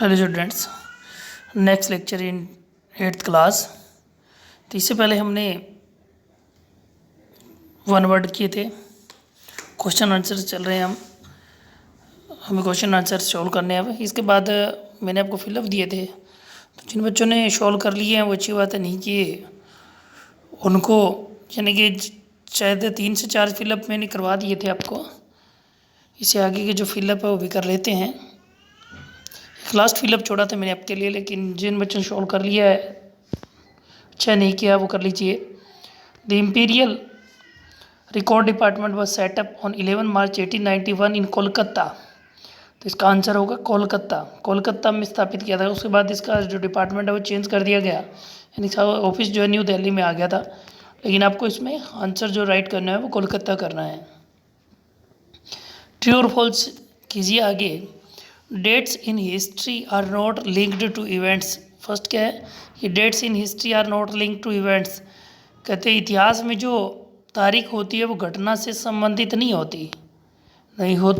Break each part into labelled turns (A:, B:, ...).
A: Hello students, next lecture in 8th class. तो इससे पहले हमने वन वर्ड किए थे, क्वेश्चन आंसर चल रहे हैं। हमें क्वेश्चन आंसर सॉल्व करने हैं। अब इसके बाद मैंने आपको फिलअप दिए थे, तो जिन बच्चों ने सॉल्व कर लिए हैं वो अच्छी बात है, नहीं किए उनको यानी कि शायद 3 से 4 फिलअप मैंने करवा दिए थे आपको। इससे आगे के जो फिलअप है वो भी कर लेते हैं। लास्ट फिलअप छोड़ा था मैंने आपके लिए, लेकिन जिन बच्चों ने सॉल्व कर लिया है, अच्छा नहीं किया, वो कर लीजिए। The imperial record department was setup on 11 मार्च 1891 इन कोलकाता। तो इसका आंसर होगा कोलकाता। कोलकाता में स्थापित किया था। उसके बाद इसका जो डिपार्टमेंट है वो चेंज कर दिया गया, यानी इसका ऑफिस जो है न्यू दिल्ली में आ गया था। लेकिन आपको इसमें आंसर जो राइट करना है वो कोलकाता करना है। ट्रू और फॉल्स कीजिए आगे। Dates in history are not linked to events. First क्या है कि dates in history are not linked to events. कहते हैं इतिहास में जो तारीख होती है वो घटना से संबंधित नहीं होती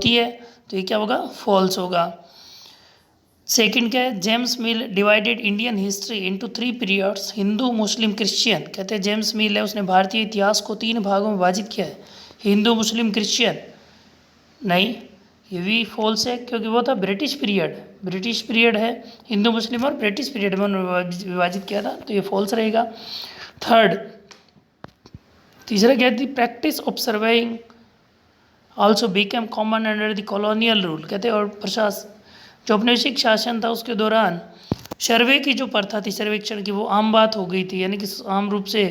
A: है, तो ये क्या होगा, फॉल्स होगा। सेकंड क्या है, जेम्स मिल divided Indian history into 3 periods, Hindu Muslim Christian. कहते हैं जेम्स मिल है, उसने भारतीय इतिहास को 3 भागों में विभाजित किया है, हिंदू मुस्लिम क्रिश्चियन। नहीं, ये भी फॉल्स है, क्योंकि वो था ब्रिटिश पीरियड है, हिंदू मुस्लिम और ब्रिटिश पीरियड में उन्होंने विभाजित किया था, तो ये फॉल्स रहेगा। तीसरा क्या थी, practice of surveying also became common under the colonial rule. कहते हैं और जो औपनिवेशिक शासन था उसके दौरान सर्वे की जो प्रथा थी, सर्वेक्षण की, वो आम बात हो गई थी, यानी कि आम रूप से,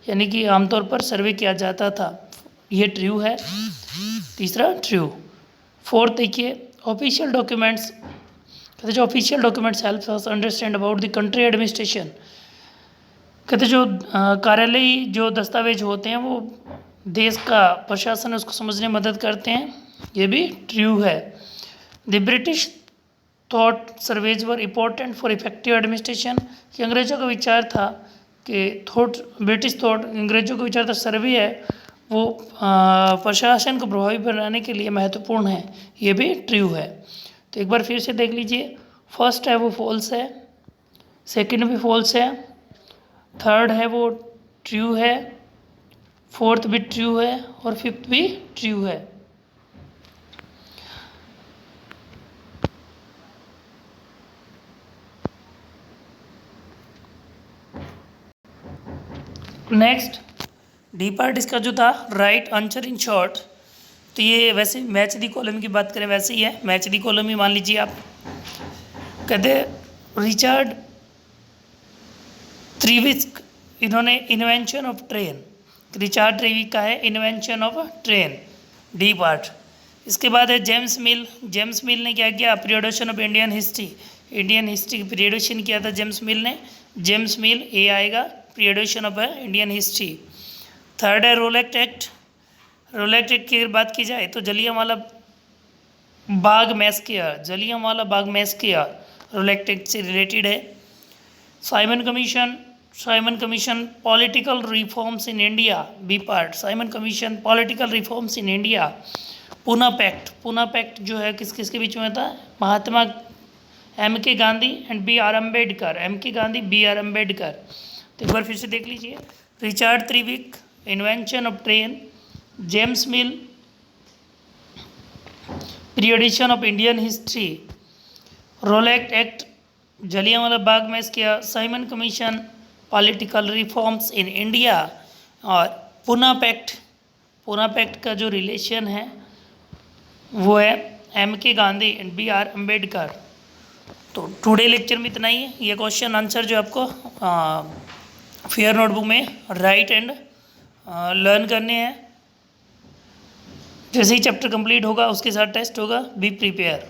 A: यानी कि आमतौर पर सर्वे किया जाता था। ये ट्रू है, तीसरा ट्रू। फोर्थ देखिए, ऑफिशियल डॉक्यूमेंट्स। कहते जो official documents help us understand about the country administration. कहते जो कार्यालयी जो दस्तावेज होते हैं वो देश का प्रशासन उसको समझने में मदद करते हैं, ये भी ट्रू है। The British thought surveys were important for effective administration. कि अंग्रेजों का विचार था कि ब्रिटिश थॉट, अंग्रेजों का विचार था सर्वे है वो प्रशासन को प्रभावी बनाने के लिए महत्वपूर्ण है, ये भी ट्रू है। तो एक बार फिर से देख लीजिए, फर्स्ट है वो फॉल्स है, सेकंड भी फॉल्स है, थर्ड है वो ट्रू है, फोर्थ भी ट्रू है और फिफ्थ भी ट्रू है। नेक्स्ट डी पार्ट इसका जो था, राइट आंसर इन शॉर्ट। तो ये वैसे मैच दी कॉलम की बात करें वैसे ही है, मैच दी कॉलम ही मान लीजिए आप। कहते रिचर्ड ट्रीविस्क, इन्होंने इन्वेंशन ऑफ ट्रेन, रिचर्ड ट्रीविक का है invention of train, D part. इसके बाद है जेम्स मिल ने क्या किया, पीरियडेशन ऑफ इंडियन हिस्ट्री की पीरियडेशन किया था जेम्स मिल, ए आएगा, periodisation of Indian history. Third है रोलेक्ट एक्ट की बात की जाए तो Jallianwala Bagh massacre Rowlatt Act से रिलेटेड है। Simon Commission political reforms in India, B part, Simon Commission political reforms in India. Poona pact जो है किस किस के बीच में था, Mahatma M.K. Gandhi and B.R. Ambedkar, B.R. Ambedkar. तो एक बार फिर से देख लीजिए, Richard Trevithick invention of train, James mill periodisation of Indian history, Rowlatt Act Jallianwala Bagh में किया, Simon Commission political reforms in India, और पूना पैक्ट का जो रिलेशन है वो है M.K. Gandhi and B.R. Ambedkar. तो टुडे लेक्चर में इतना ही है। ये क्वेश्चन आंसर जो आपको फेयर नोटबुक में राइट एंड लर्न करने हैं। जैसे ही चैप्टर कंप्लीट होगा उसके साथ टेस्ट होगा, बी प्रिपेयर।